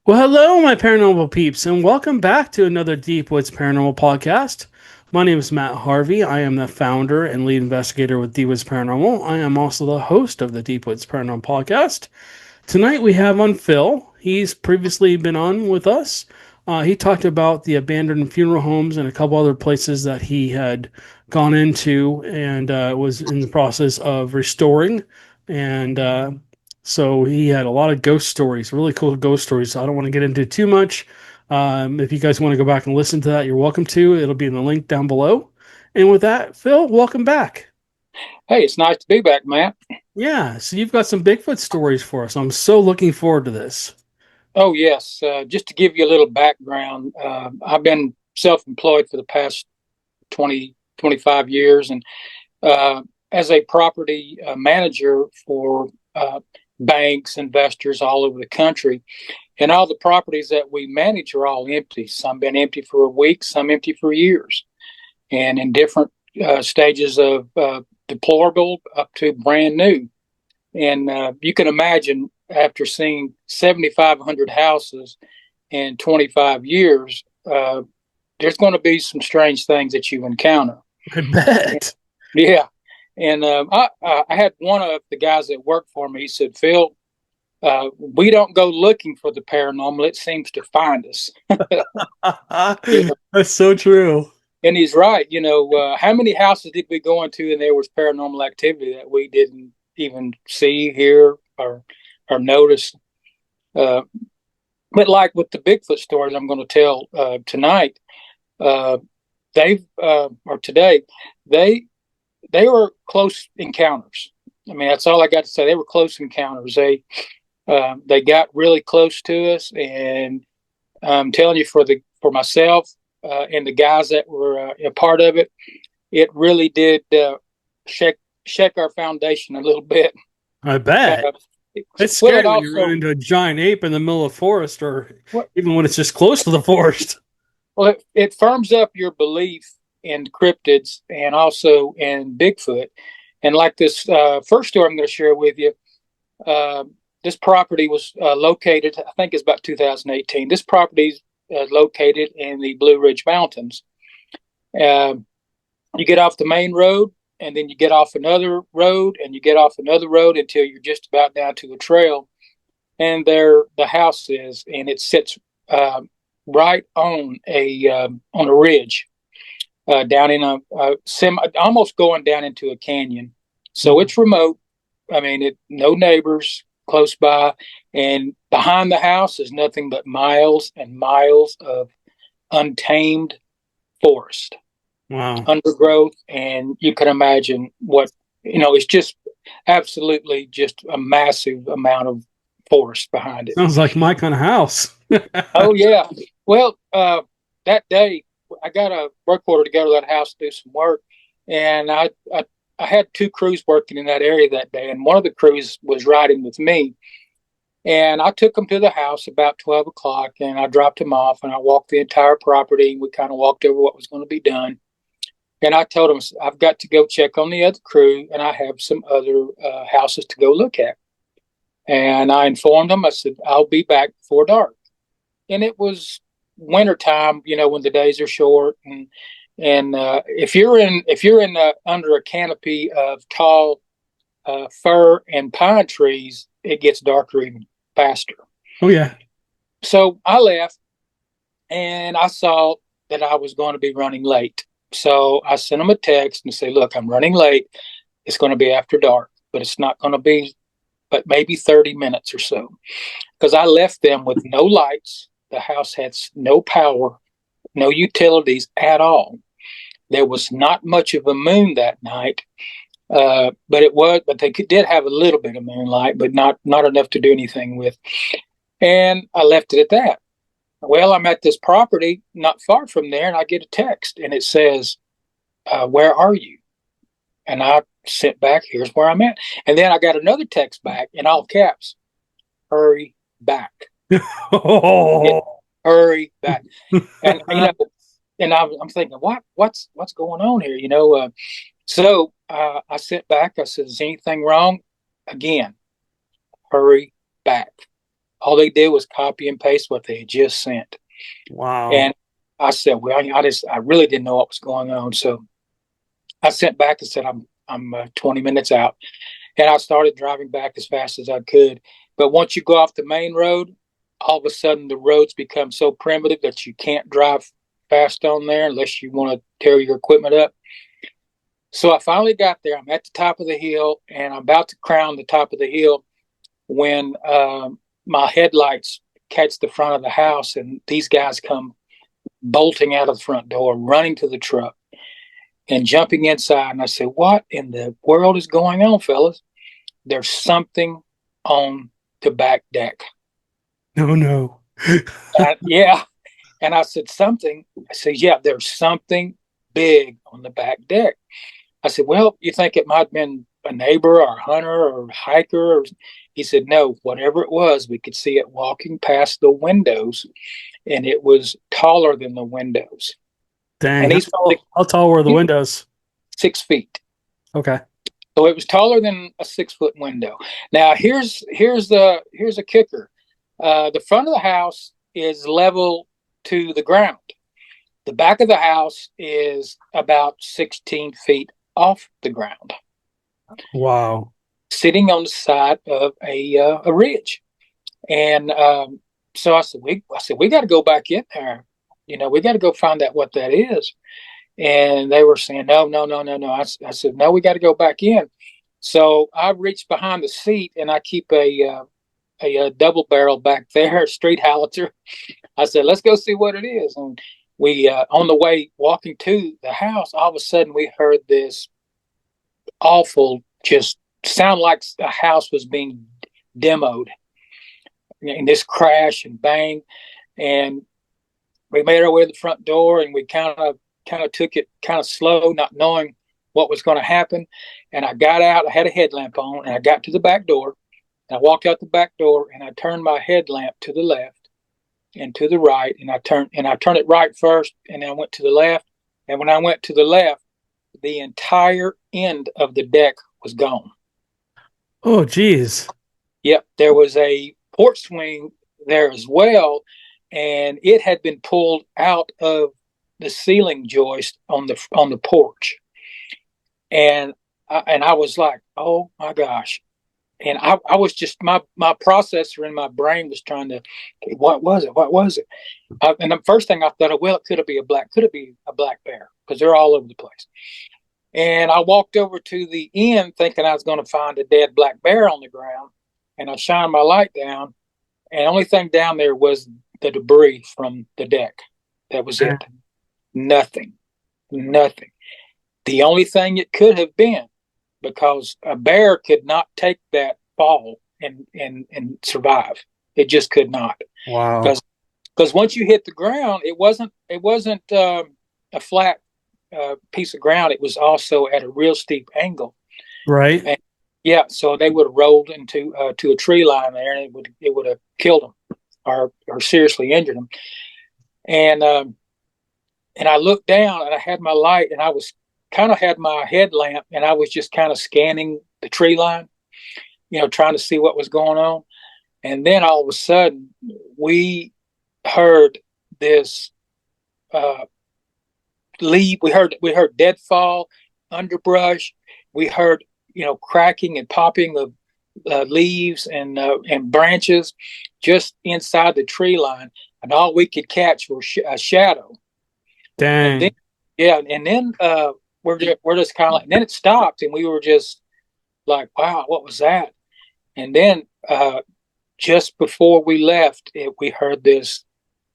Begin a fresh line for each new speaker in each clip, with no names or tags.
Well, hello, my paranormal peeps, and welcome back to another Deep Woods Paranormal podcast. My name is Matt Harvey. I am the founder and lead investigator with Deep Woods Paranormal. I am also the host of the Deep Woods Paranormal podcast. Tonight we have on Phil. He's previously been on with us. He talked about the abandoned funeral homes and a couple other places that he had gone into and was in the process of restoring. And so he had a lot of ghost stories, really cool ghost stories. So I don't want to get into too much. If you guys want to go back and listen to that, you're welcome to. It'll be in the link down below. And with that, Phil, welcome back.
Hey, it's nice to be back, Matt.
Yeah, so you've got some Bigfoot stories for us. I'm so looking forward to this.
Oh, yes. Just to give you a little background, I've been self employed for the past 20, 25 years, and uh, as a property manager for banks, investors all over the country. And all the properties that we manage are all empty. Some been empty for a week, some empty for years, and in different stages of deplorable up to brand new. And you can imagine after seeing 7,500 houses in 25 years, there's going to be some strange things that you encounter.
I bet.
Yeah. And I had one of the guys that worked for me. He said, Phil, we don't go looking for the paranormal. It seems to find us. You know?
That's so true.
And he's right. How many houses did we go into and there was paranormal activity that we didn't even see, hear, or notice? Uh, but like with the Bigfoot stories I'm going to tell tonight, uh, or today, they they were close encounters. I mean, that's all I got to say. They were close encounters. They got really close to us, and I'm telling you, for myself and the guys that were a part of it, it really did shake our foundation a little bit.
I bet.
Uh,
It's
well, it
scary when you run
also
into a giant ape in the middle of the forest, or
well,
even when it's just close to the forest.
it firms up your belief in cryptids and also in Bigfoot. And like this first story I'm going to share with you, uh, this property was located, I think it's about 2018. This property is located in the Blue Ridge Mountains. Uh, you get off the main road, and then you get off another road, and you get off another road until you're just about down to a trail. And there the house is, and it sits right on a ridge down in a almost going down into a canyon. So it's remote. I mean, no neighbors close by, and behind the house is nothing but miles and miles of untamed forest,
Wow.
undergrowth, and you can imagine what it's just absolutely just a massive amount of forest behind it.
Sounds like my kind of house.
Oh yeah. Well, that day I got a work order to go to that house to do some work, and I had two crews working in that area that day, and one of the crews was riding with me. And I took them to the house about 12 o'clock, and I dropped them off, and I walked the entire property, and we kind of walked over what was going to be done. And I told them, I've got to go check on the other crew, and I have some other houses to go look at. And I informed them, I said, I'll be back before dark. And it was wintertime, when the days are short. And if you're in under a canopy of tall fir and pine trees, it gets darker even faster.
Oh yeah.
So I left, and I saw that I was going to be running late. So I sent them a text and say, look, I'm running late. It's going to be after dark, but it's not going to be but maybe 30 minutes or so. Because I left them with no lights. The house had no power, no utilities at all. There was not much of a moon that night, but they did have a little bit of moonlight, but not enough to do anything with. And I left it at that. Well, I'm at this property not far from there, and I get a text, and it says, "Where are you?" And I sent back, "Here's where I'm at." And then I got another text back in all caps, "Hurry back." Yeah,
Oh.
hurry back. And and I'm thinking, what's going on here? So I sent back. I said, "Is anything wrong?" Again, hurry back. All they did was copy and paste what they had just sent.
Wow.
And I said, well, I really didn't know what was going on. So I sent back and said, I'm 20 minutes out. And I started driving back as fast as I could. But once you go off the main road, all of a sudden the roads become so primitive that you can't drive fast on there unless you want to tear your equipment up. So I finally got there. I'm at the top of the hill, and I'm about to crown the top of the hill when my headlights catch the front of the house, and these guys come bolting out of the front door, running to the truck and jumping inside. And I said, what in the world is going on, fellas? There's something on the back deck.
No, no.
Yeah. And I said, something. I said, yeah, there's something big on the back deck. I said, well, you think it might have been a neighbor or a hunter or a hiker? Or... He said, no, whatever it was, we could see it walking past the windows, and it was taller than the windows.
Dang.
And he's
how tall were the windows?
6 feet.
Okay.
So it was taller than a 6-foot window. Now here's a kicker. The front of the house is level to the ground. The back of the house is about 16 feet off the ground.
Wow.
Sitting on the side of a ridge. And so I said, we got to go back in there. We got to go find out what that is. And they were saying, no. I said, no, we got to go back in. So I reached behind the seat, and I keep a double barrel back there, street howitzer. I said, let's go see what it is. And we, on the way walking to the house, all of a sudden we heard this awful, just sound like a house was being demoed. And this crash and bang. And we made our way to the front door, and we kind of took it kind of slow, not knowing what was going to happen. And I got out, I had a headlamp on, and I got to the back door. And I walked out the back door, and I turned my headlamp to the left and to the right. And I turned it right first, and then I went to the left. And when I went to the left, the entire end of the deck was gone.
Oh, geez.
Yep. There was a porch swing there as well, and it had been pulled out of the ceiling joist on the porch. And I was like, oh my gosh. And I was just, my processor in my brain was trying to, what was it? And the first thing I thought, well, could it be a black bear? Because they're all over the place. And I walked over to the end thinking I was going to find a dead black bear on the ground. And I shined my light down, and the only thing down there was the debris from the deck. That was it. Nothing. The only thing it could have been, because a bear could not take that fall and survive. It just could not.
Wow.
Because once you hit the ground, it wasn't a flat piece of ground. It was also at a real steep angle.
Right.
And yeah, so they would have rolled into to a tree line there, and it would have killed them or seriously injured them. And I looked down, and I had my light, and I was kind of had my headlamp, and I was just kind of scanning the tree line, trying to see what was going on. And then all of a sudden, we heard this leaf. We heard deadfall, underbrush. We heard cracking and popping of leaves and branches just inside the tree line, and all we could catch was a shadow.
Dang.
And then we're just kind of like, and then it stopped, and we were just like, wow, what was that? And then just before we left, we heard this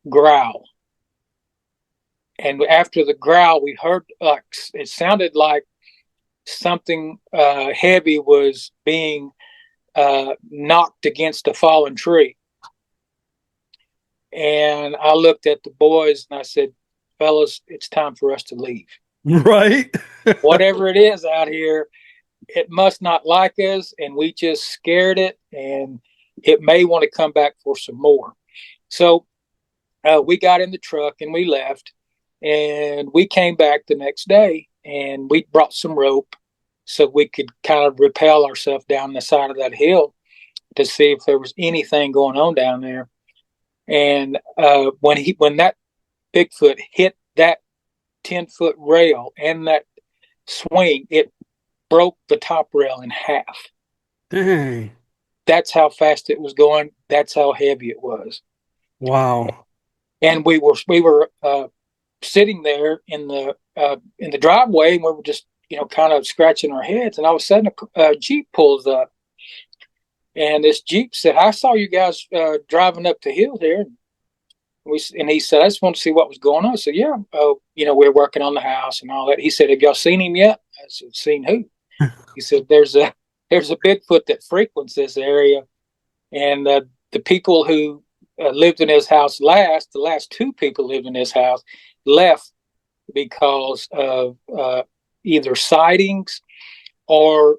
growl. And after the growl, we heard it sounded like something heavy was being knocked against a fallen tree. And I looked at the boys and I said, fellas, it's time for us to leave.
Right.
Whatever it is out here, it must not like us, and we just scared it, and it may want to come back for some more. So we got in the truck and we left, and we came back the next day, and we brought some rope so we could kind of rappel ourselves down the side of that hill to see if there was anything going on down there. And when that Bigfoot hit that 10-foot rail and that swing, it broke the top rail in half.
Dang.
That's how fast it was going. That's how heavy it was.
Wow.
And we were sitting there in the driveway, and we were just kind of scratching our heads. And all of a sudden, a Jeep pulls up, and this Jeep said, "I saw you guys driving up the hill here." And he said, "I just want to see what was going on." I said, "Yeah, we're working on the house and all that." He said, "Have y'all seen him yet?" I said, "Seen who?" He said, "There's a Bigfoot that frequents this area, and the people who lived in his house the last two people lived in his house, left because of either sightings or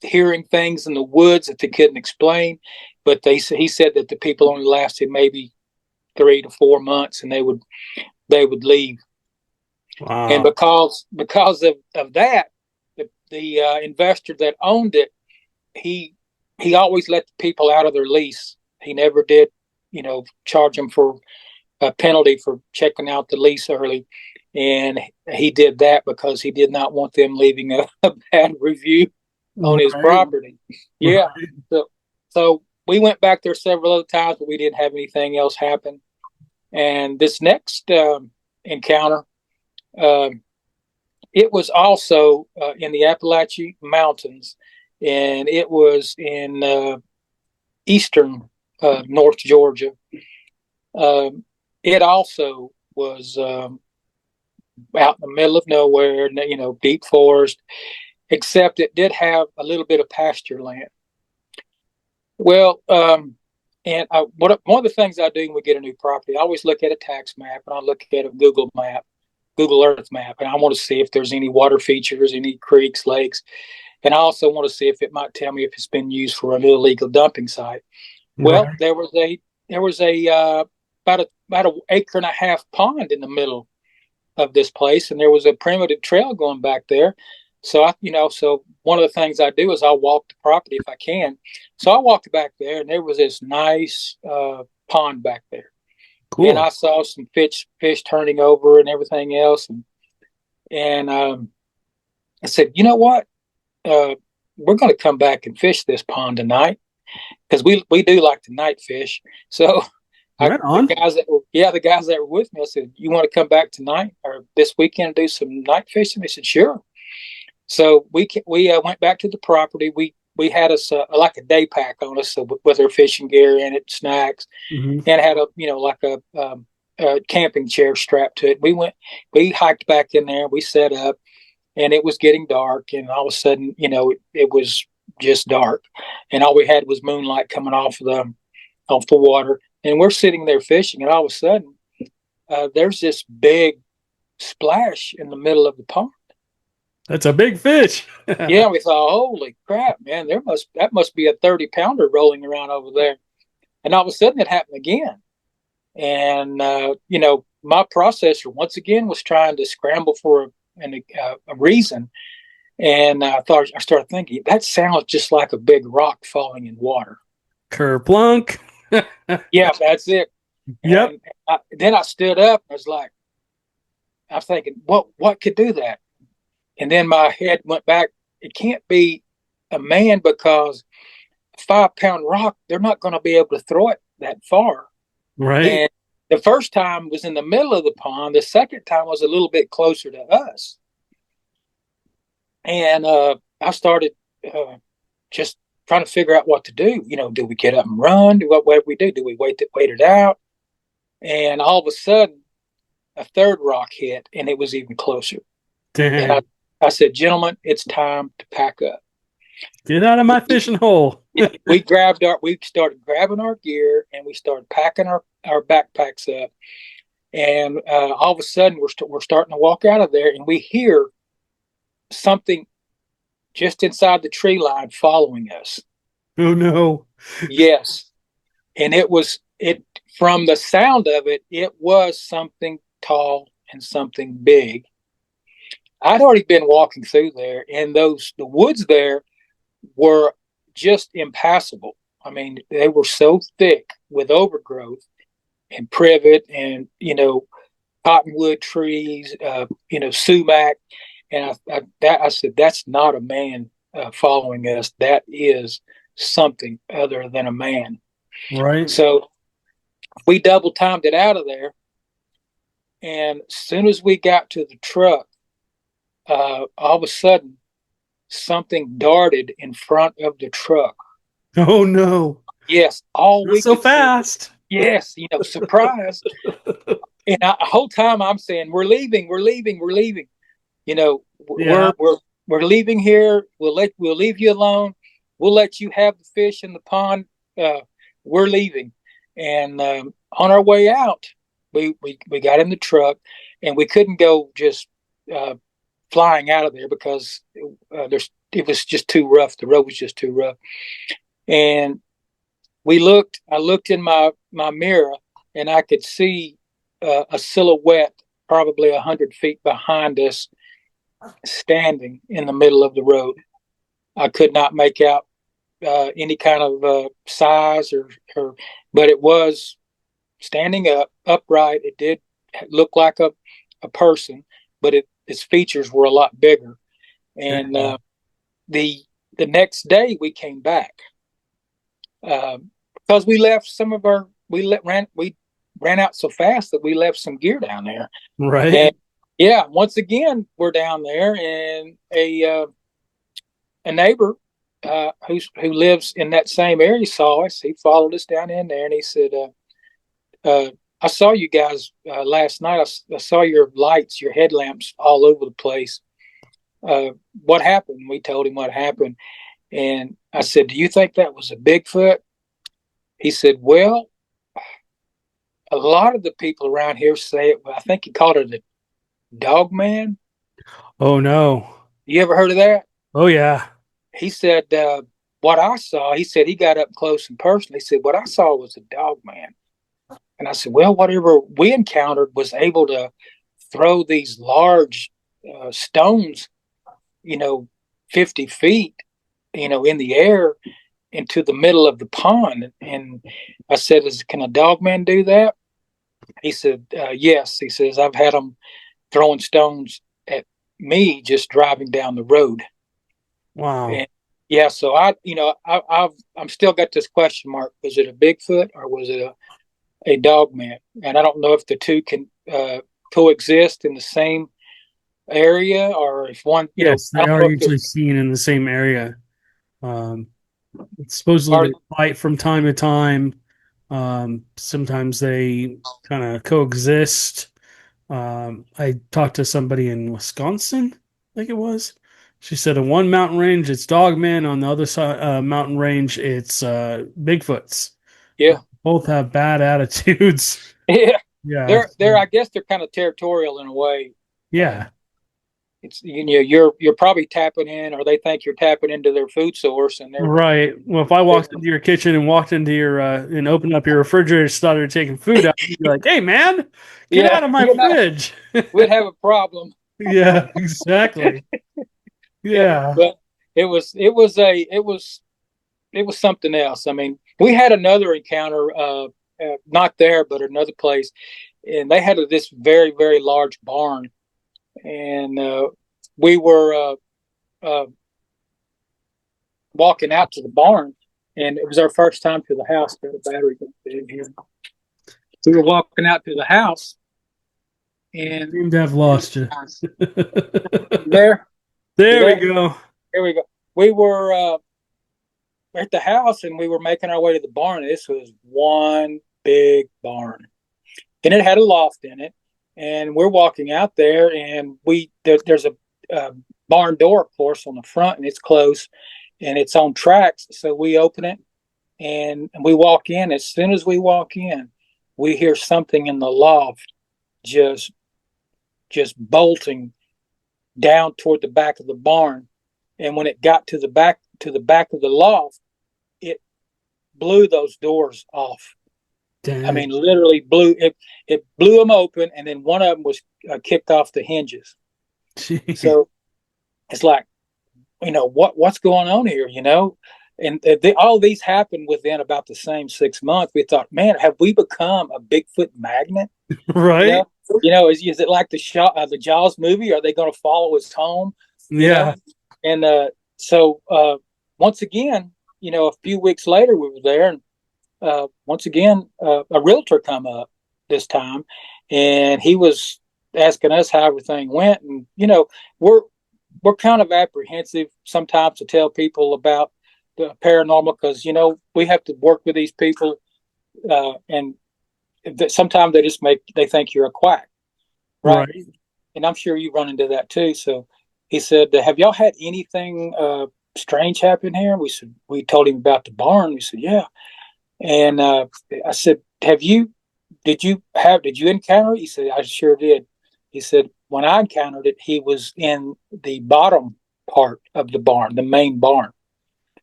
hearing things in the woods that they couldn't explain. But he said that the people only lasted maybe 3 to 4 months, and they would leave."
Wow.
And because of that, the investor that owned it, he always let the people out of their lease. He never did, charge them for a penalty for checking out the lease early. And he did that because he did not want them leaving a bad review on his property. Yeah. So we went back there several other times, but we didn't have anything else happen. And this next encounter, it was also in the Appalachian Mountains, and it was in eastern North Georgia. It also was out in the middle of nowhere, deep forest, except it did have a little bit of pasture land. Well, and one of the things I do when we get a new property, I always look at a tax map, and I look at a Google Earth map, and I want to see if there's any water features, any creeks, lakes, and I also want to see if it might tell me if it's been used for an illegal dumping site. Well, there was about an acre and a half pond in the middle of this place, and there was a primitive trail going back there. So so one of the things I do is I'll walk the property if I can. So I walked back there, and there was this nice pond back there. Cool. And I saw some fish turning over and everything else, and I said, "You know what? We're going to come back and fish this pond tonight, because we do like to night fish." So the guys that were with me, I said, "You want to come back tonight or this weekend and do some night fishing?" They said, "Sure." So we went back to the property. We had us like a day pack on us, so with our fishing gear in it, snacks, and had a camping chair strapped to it. We hiked back in there. We set up, and it was getting dark, and all of a sudden, it was just dark, and all we had was moonlight coming off the water. And we're sitting there fishing, and all of a sudden, there's this big splash in the middle of the pond.
That's a big fish.
Yeah, we thought, "Holy crap, man! That must be a 30-pounder rolling around over there." And all of a sudden, it happened again. And my processor once again was trying to scramble for a reason. And I started thinking, that sounds just like a big rock falling in water.
Kerplunk.
Yeah, that's it.
Yep.
And then I stood up. I was thinking, what could do that? And then my head went back. It can't be a man, because a 5-pound rock, they're not going to be able to throw it that far.
Right.
And the first time was in the middle of the pond. The second time was a little bit closer to us. And I started just trying to figure out what to do. Do we get up and run? What do we do? Do we wait it out? And all of a sudden, a third rock hit, and it was even closer.
Damn.
And I said, "Gentlemen, it's time to pack up.
Get out of my fishing hole."
We started grabbing our gear, and we started packing our backpacks up. And all of a sudden, we're starting to walk out of there, and we hear something just inside the tree line following us.
Oh no!
Yes, and it from the sound of it. It was something tall and something big. I'd already been walking through there, and the woods there were just impassable. I mean, they were so thick with overgrowth and privet and, cottonwood trees, sumac. And I said, that's not a man following us. That is something other than a man.
Right.
So we double timed it out of there. And as soon as we got to the truck, all of a sudden, something darted in front of the truck.
Oh no.
Yes, all
Not
we
so
could see.
fast.
Yes, surprise. And the whole time I'm saying, "We're leaving, we're leaving, we're leaving."
Yeah.
We're leaving here. We'll leave you alone. We'll let you have the fish in the pond. We're leaving, and on our way out, we got in the truck, and we couldn't go just flying out of there because it was just too rough. The road was just too rough, and I looked in my mirror, and I could see a silhouette probably 100 feet behind us standing in the middle of the road. I could not make out any kind of size but it was standing upright. It did look like a person, but its features were a lot bigger. And the next day we came back because we left some of our we ran out so fast that we left some gear down there.
Right.
And yeah, once again we're down there, and a neighbor who lives in that same area saw us. He followed us down in there, and he said, "I saw you guys last night. I saw your lights, your headlamps, all over the place. What happened?" We told him what happened, and I said, "Do you think that was a Bigfoot?" He said, "Well, a lot of the people around here say it. I think he called it a Dogman."
Oh no.
You ever heard of that?
Oh yeah.
He said, "What I saw," he said, he got up close and personal. He said, "What I saw was a Dogman." And I said, "Well, whatever we encountered was able to throw these large stones, 50 feet, in the air into the middle of the pond." And I said, "Can a Dogman do that?" He said, "Yes." He says, "I've had them throwing stones at me just driving down the road."
Wow.
And yeah, so I'm still got this question mark. Was it a Bigfoot or was it a Dogman? And I don't know if the two can coexist in the same area, or if one,
Yes,
I
they
don't
are
know if
usually seen in the same area. Um, supposedly
are,
they fight from time to time. Sometimes they kind of coexist. I talked to somebody in Wisconsin, I think it was. She said on one mountain range it's Dogman, on the other side mountain range it's Bigfoots.
yeah,
Both have bad attitudes.
yeah.
Yeah,
They're I guess they're kind of territorial in a way. Uh,
yeah,
it's you're probably tapping in, or they think you're tapping into their food source, and
right. Well, if I
they're
walked into your kitchen and walked into your and opened up your refrigerator, started taking food out, you'd be like, "Hey, man, get
yeah,
out of my fridge!"
we'd have a problem.
Yeah, exactly.
Yeah,
Yeah.
but it was something else. I mean, we had another encounter, not there, but another place, and they had this very, very large barn, and we were walking out to the barn, and it was our first time to the house. Got a battery in here. We were walking out to the house, and
Seem to have lost you.
there, you
There we
there,
go.
here we go. We were at the house, and we were making our way to the barn. This was one big barn, and it had a loft in it. And we're walking out there, and there's a barn door, of course, on the front, and it's closed, and it's on tracks. So we open it, and we walk in. As soon as we walk in, we hear something in the loft just bolting down toward the back of the barn. And when it got to the back of the loft, it blew those doors off. I
Dang.
mean, literally blew it. It blew them open, and then one of them was kicked off the hinges.
Jeez.
So it's like, what's going on here? And all these happened within about the same 6 months. We thought, man, have we become a Bigfoot magnet? You
Right?
know, is it like the Jaws movie? Are they going to follow us home? You know,
Yeah.
and so once again, a few weeks later, we were there, and once again, a realtor come up this time, and he was asking us how everything went, and we're we're kind of apprehensive sometimes to tell people about the paranormal because we have to work with these people, and sometimes they think you're a quack, right?
Right.
And I'm sure you run into that too. So he said, "Have y'all had anything strange happen here?" We told him about the barn. We said, "Yeah." And I said, did you encounter it? He said, "I sure did." He said, "When I encountered it, he was in the bottom part of the barn, the main barn.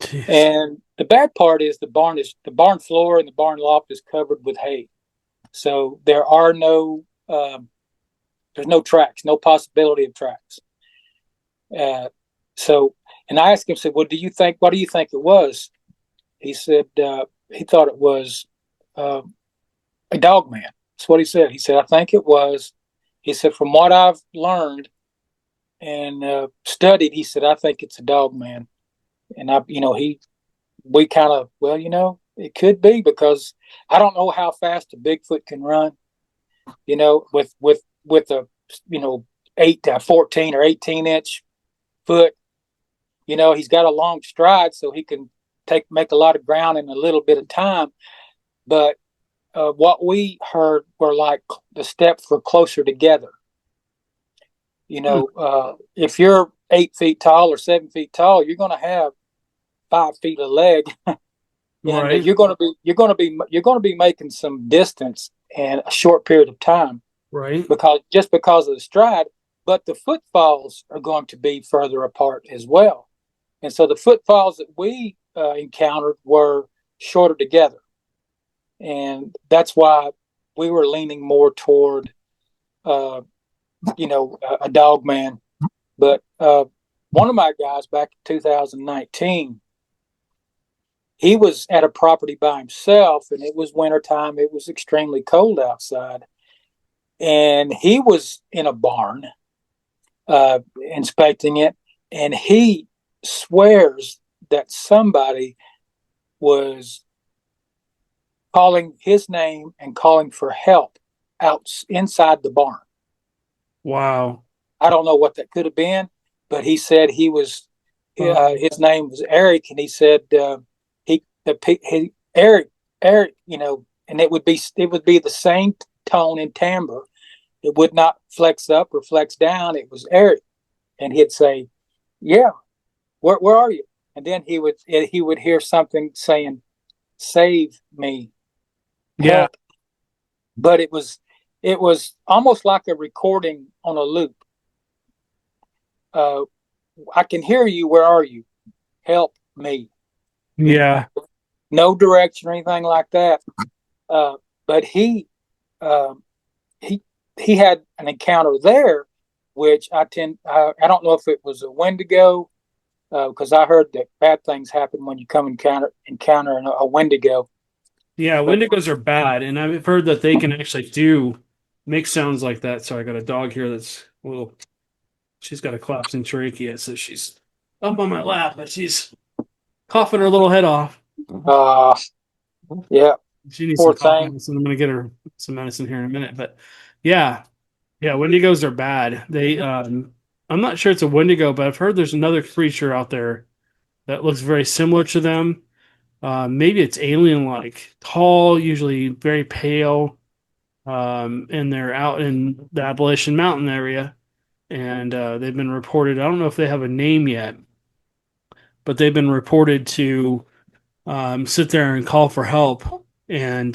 Jeez.
And the bad part is the barn floor and the barn loft is covered with hay. So there's no tracks, no possibility of tracks. Uh, so, and I asked him, said, "What do you think it was?" He said, he thought it was uh, a dog man. That's what he said. He said, "I think it was." He said, "From what I've learned and studied," he said, "I think it's a dog man." And we kind of, well, it could be because I don't know how fast a Bigfoot can run. With a 14 or 18-inch foot. He's got a long stride, so he can make a lot of ground in a little bit of time. But what we heard were like the steps were closer together.
Hmm.
If you're 8 feet tall or 7 feet tall, you're going to have 5 feet of leg, and
Right.
you're going to be making some distance in a short period of time
Right.
because of the stride. But the footfalls are going to be further apart as well, and so the footfalls that we encountered were shorter together, and that's why we were leaning more toward uh, a dog man. But one of my guys back in 2019, he was at a property by himself, and it was wintertime. It was extremely cold outside, and he was in a barn inspecting it, and he swears that somebody was calling his name and calling for help out inside the barn.
Wow.
I don't know what that could have been, but he said his name was Eric, and he said Eric, and it would be the same tone and timbre. It would not flex up or flex down. It was Eric, and he'd say, "Yeah, where are you?" And then he would hear something saying, "Save me,
Yeah.
help." But it was almost like a recording on a loop. Uh, I can hear you. Where are you? Help me.
Yeah.
No direction or anything like that. But uh, he he had an encounter there, which I don't know if it was a Wendigo, because I heard that bad things happen when you come encounter a Wendigo.
Yeah.
But
Wendigos are bad, and I've heard that they can actually do make sounds like that. So I got a dog here that's a little. She's got a collapsing trachea, so she's up on my lap, but she's coughing her little head off.
uh, yeah,
She needs some
poor
cough
thing.
medicine. I'm gonna get her some medicine here in a minute. But yeah, yeah, Wendigos are bad. I'm not sure it's a Wendigo, but I've heard there's another creature out there that looks very similar to them. Maybe it's alien-like, tall, usually very pale, and they're out in the Appalachian Mountain area, and they've been reported. I don't know if they have a name yet, but they've been reported to sit there and call for help and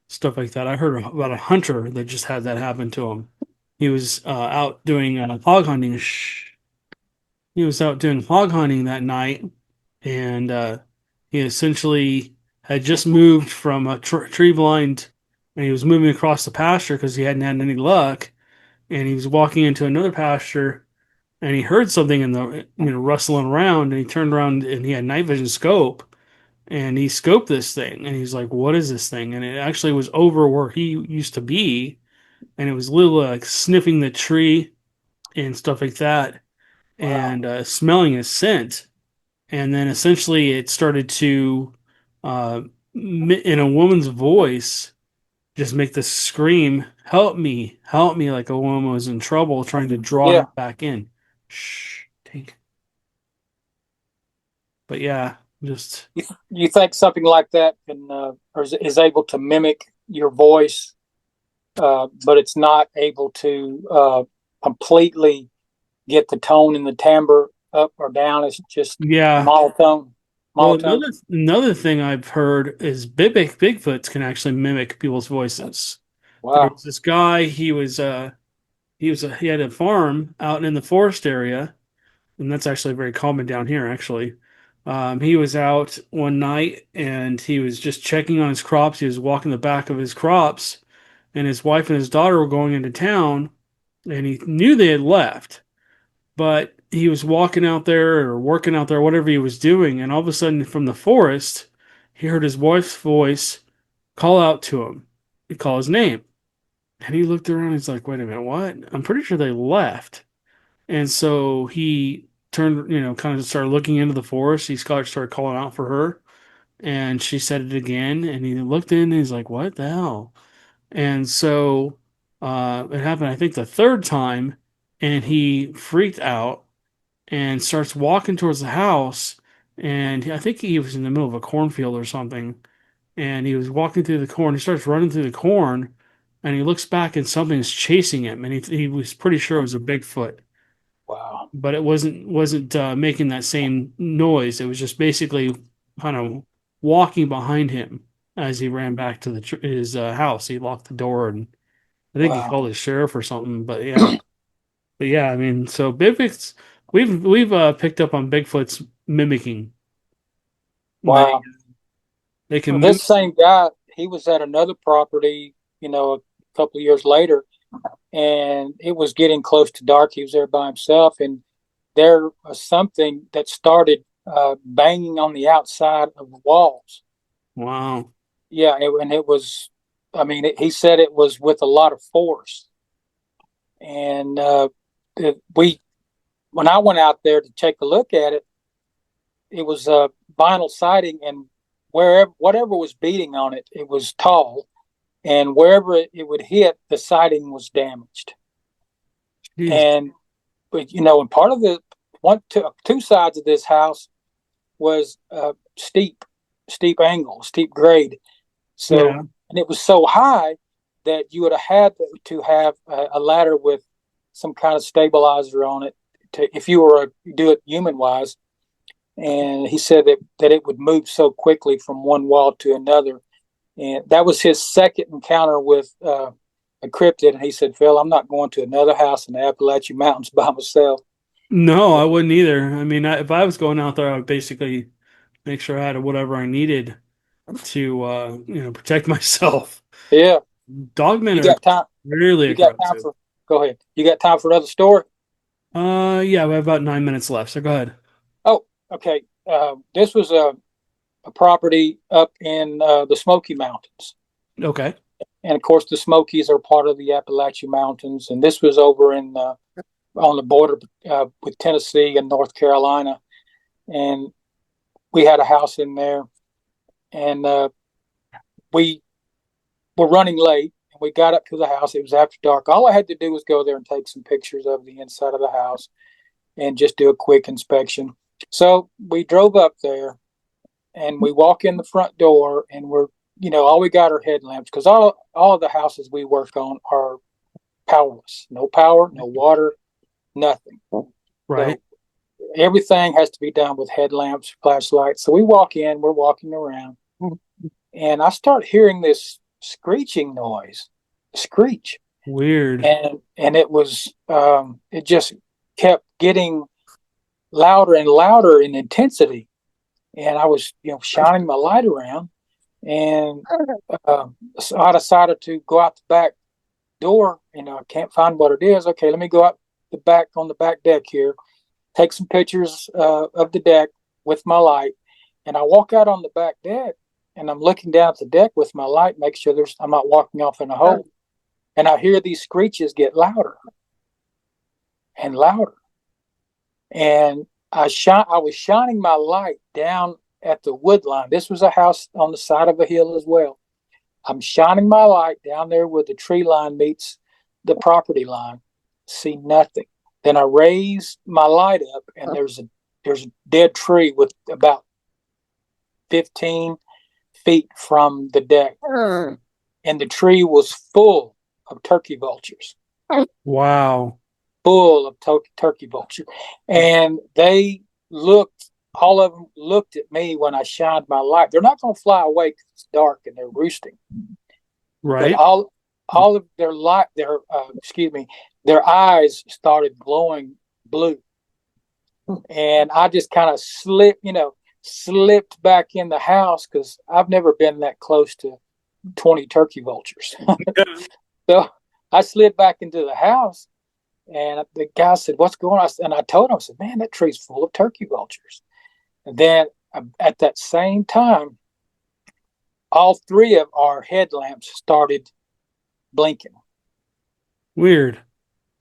stuff like that. I heard about a hunter that just had that happen to him. He was out doing hog hunting. He was out doing hog hunting that night, and he essentially had just moved from a tree blind, and he was moving across the pasture because he hadn't had any luck. And he was walking into another pasture, and he heard something in the rustling around, and he turned around and he had night vision scope, and he scoped this thing, and he's like, "What is this thing?" And it actually was over where he used to be, and it was literally like sniffing the tree and stuff like that,
Wow.
and smelling his scent. And then essentially it started to, in a woman's voice, just make this scream, help me," like a woman was in trouble, trying to draw
Yeah.
him back in. Shh, take. But yeah, just
You think something like that can or is able to mimic your voice, but it's not able to completely get the tone and the timbre up or down. It's just
yeah.
monotone.
Well,
Monotone.
another thing I've heard is Bigfoots can actually mimic people's voices. There
Wow.
was this guy, he had a farm out in the forest area, and that's actually very common down here, actually. He was out one night and he was just checking on his crops. He was walking the back of his crops, and his wife and his daughter were going into town, and he knew they had left, but he was walking out there or working out there, whatever he was doing, and all of a sudden from the forest, he heard his wife's voice call out to him. He called his name. And he looked around, he's like, wait a minute, what? I'm pretty sure they left. And so he turned, kind of started looking into the forest. He started calling out for her, and she said it again. And he looked in, and he's like, "What the hell?" And so it happened, I think, the third time, and he freaked out and starts walking towards the house. And I think he was in the middle of a cornfield or something. And he was walking through the corn. He starts running through the corn, and he looks back, and something's chasing him. And he was pretty sure it was a Bigfoot,
Wow.
but it wasn't making that same noise. It was just basically kind of walking behind him as he ran back to his house. He locked the door, and I think he
Wow.
called the sheriff or something. But yeah, I mean, so Bigfoot's we've picked up on Bigfoot's mimicking. They
Wow.
they can
This
mimic.
same guy, he was at another property, a couple of years later, and it was getting close to dark. He was there by himself, and there was something that started banging on the outside of the walls.
Wow.
Yeah, and it was, I mean, he said it was with a lot of force. And we, when I went out there to take a look at it, it was a vinyl siding, and whatever was beating on it, it was tall, and wherever it would hit, the siding was damaged.
Jeez.
And but and part of the two sides of this house was steep angle, steep grade. So,
Yeah.
and it was so high that you would have had to have a ladder with some kind of stabilizer on it if you were to do it human wise. And he said that it would move so quickly from one wall to another. And that was his second encounter with a cryptid. And he said, Phil, I'm not going to another house in the Appalachian Mountains by myself.
No, I wouldn't either. I mean, if I was going out there, I would basically make sure I had whatever I needed to protect myself.
Yeah.
Dogmen
You
are
got time?
really
You got time
aggressive.
for, go ahead. You got time for another story?
Yeah, we have about 9 minutes left, so go ahead.
Oh, okay. This was a property up in the Smoky Mountains.
Okay.
And of course, the Smokies are part of the Appalachian Mountains. And this was over in on the border with Tennessee and North Carolina. And we had a house in there, and we were running late. And we got up to the house. It was after dark. All I had to do was go there and take some pictures of the inside of the house and just do a quick inspection. So we drove up there, and we walk in the front door, and we're all we got are headlamps, because all of the houses we work on are powerless. No power, no water, nothing.
Right.
So everything has to be done with headlamps, flashlights. So we walk in, we're walking around, and I start hearing this screeching noise, screech,
Weird.
and it was it just kept getting louder and louder in intensity. And I was shining my light around, and so I decided to go out the back door. I can't find what it is. Okay, let me go out on the back deck here, take some pictures of the deck with my light, and I walk out on the back deck, and I'm looking down at the deck with my light, make sure I'm not walking off in a hole, and I hear these screeches get louder and louder, and I was shining my light down at the wood line. This was a house on the side of a hill as well. I'm shining my light down there where the tree line meets the property line. See nothing. Then I raise my light up, and there's a dead tree with about 15 feet from the deck, and the tree was full of turkey vultures.
Wow.
Full of turkey vultures, and all of them looked at me when I shined my light. They're not going to fly away because it's dark and they're roosting.
Right.
But all of their eyes started glowing blue, and I just kind of slipped back in the house because I've never been that close to 20 turkey vultures. So I slid back into the house, and the guy said, "What's going on?" And I told him, I said, "Man, that tree's full of turkey vultures." And then at that same time, all three of our headlamps started blinking.
Weird.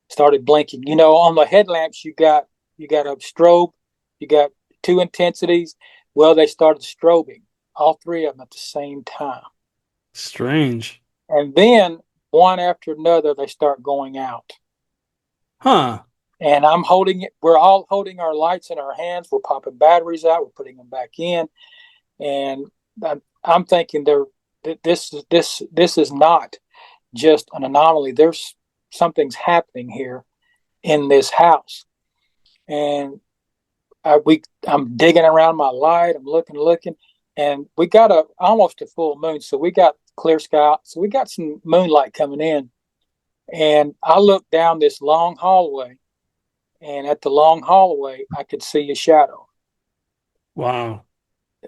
Started blinking. On the headlamps, you got a strobe, you got two intensities. Well, they started strobing, all three of them at the same time.
Strange.
And then one after another, they start going out.
Huh.
And I'm holding it. We're all holding our lights in our hands. We're popping batteries out. We're putting them back in. And I'm thinking this is not just an anomaly. There's something's happening here in this house. And I'm digging around my light. I'm looking, and we got almost a full moon. So we got clear sky. So we got some moonlight coming in. And I looked down this long hallway, and at the long hallway, I could see a shadow.
Wow.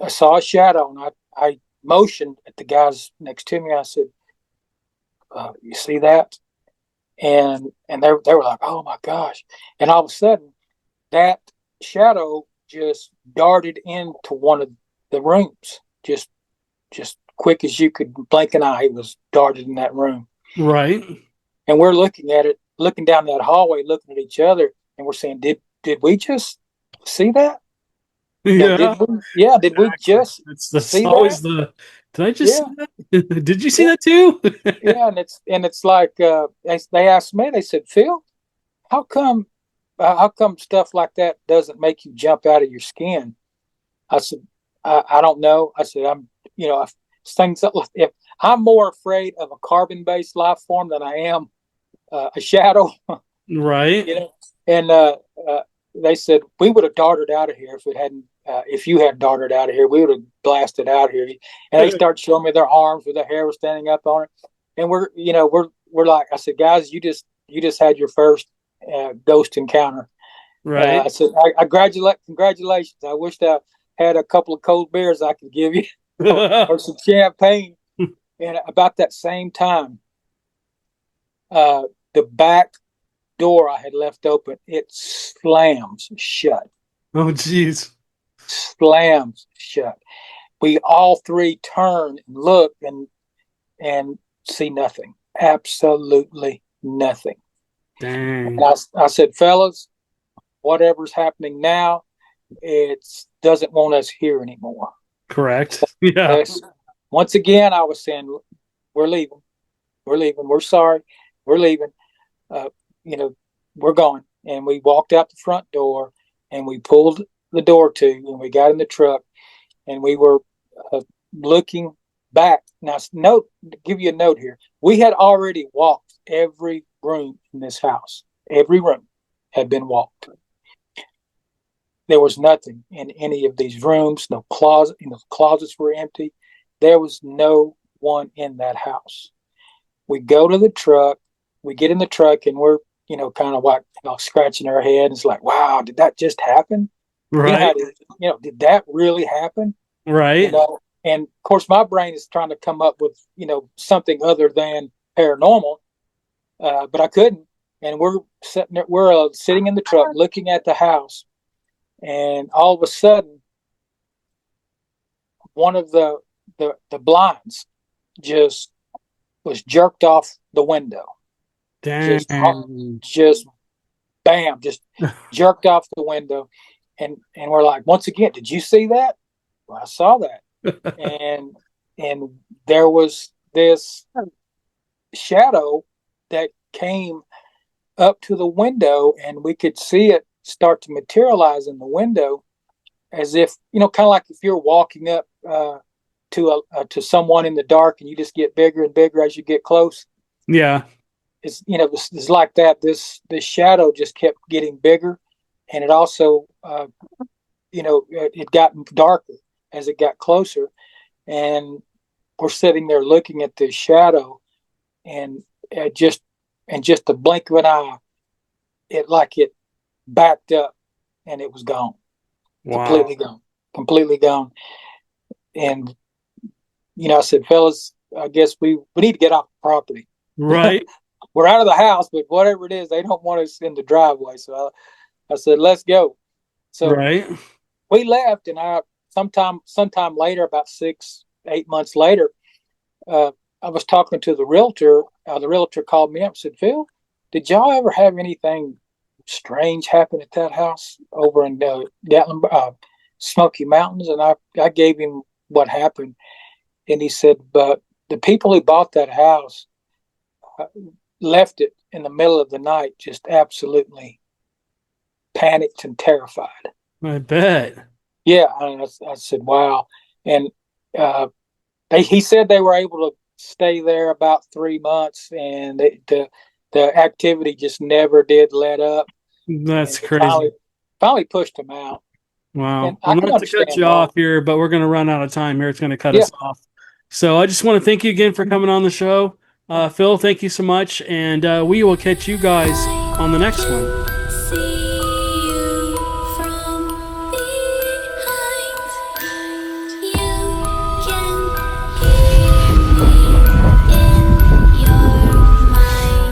I saw a shadow, and I motioned at the guys next to me. I said, "You see that?" And they were like, "Oh my gosh!" And all of a sudden, that shadow just darted into one of the rooms, just quick as you could blink an eye. It was darted in that room.
Right.
And we're looking at it, looking down that hallway, looking at each other, and we're saying, "Did we just see that?
Yeah.
Did we just
That's
see
always
that?"
did I just see that? Did you see that too?
Yeah, and it's like they asked me. They said, "Phil, how come stuff like that doesn't make you jump out of your skin?" I said, "I don't know." I said, if I'm more afraid of a carbon-based life form than I am a shadow."
Right.
And they said, "We would have darted out of here if you had darted out of here. We would have blasted out of here." And they start showing me their arms with their hair was standing up on it. And we're like, I said, "Guys, you just had your first ghost encounter."
Right.
I said, congratulations. I wished I had a couple of cold beers I could give you or some champagne. And about that same time, the back door I had left open, it slams shut.
Oh, geez.
Slams shut. We all three turn and look and see nothing. Absolutely nothing.
Dang.
And I said, "Fellas, whatever's happening now, it doesn't want us here anymore."
Correct. Yeah.
Once again, I was saying, "We're leaving. We're leaving. We're sorry. We're leaving. We're going." And we walked out the front door, and we pulled the door to, and we got in the truck, and we were looking back. Now, give you a note here. We had already walked every room in this house. Every room had been walked. There was nothing in any of these rooms. No closet. The closets were empty. There was no one in that house. We go to the truck. We get in the truck, and we're kind of like scratching our head. It's like, wow, did that just happen?
Right.
Did that really happen?
Right.
And of course, my brain is trying to come up with something other than paranormal, but I couldn't. and we're sitting there, we're sitting in the truck looking at the house, and all of a sudden, one of the blinds just was jerked off the window.
Dang.
Just bam, just jerked off the window. And we're like, once again, did you see that? Well, I saw that. and there was this shadow that came up to the window, and we could see it start to materialize in the window, as if, kind of like if you're walking up to someone in the dark, and you just get bigger and bigger as you get close.
Yeah.
It's like that. This shadow just kept getting bigger, and it also, it got darker as it got closer, and we're sitting there looking at this shadow, and just the blink of an eye, it backed up, and it was gone.
Wow.
completely gone. And I said, fellas, I guess we need to get off the property.
Right.
We're out of the house, but whatever it is, they don't want us in the driveway. So I said, let's go. So
right.
We left, and sometime later, about 6-8 months later, I was talking to the realtor. The realtor called me up and said, Phil, did y'all ever have anything strange happen at that house over in Gatlinburg, Smoky Mountains? And I gave him what happened, and he said, but the people who bought that house left it in the middle of the night, just absolutely panicked and terrified.
I bet.
Yeah, I said, wow. And he said they were able to stay there about 3 months, and the activity just never did let up.
That's crazy.
Finally pushed them out.
Wow. I'm not to cut you off here, but we're going to run out of time here. It's going to cut us off. So I just want to thank you again for coming on the show. Phil, thank you so much. And we will catch you guys on the next one.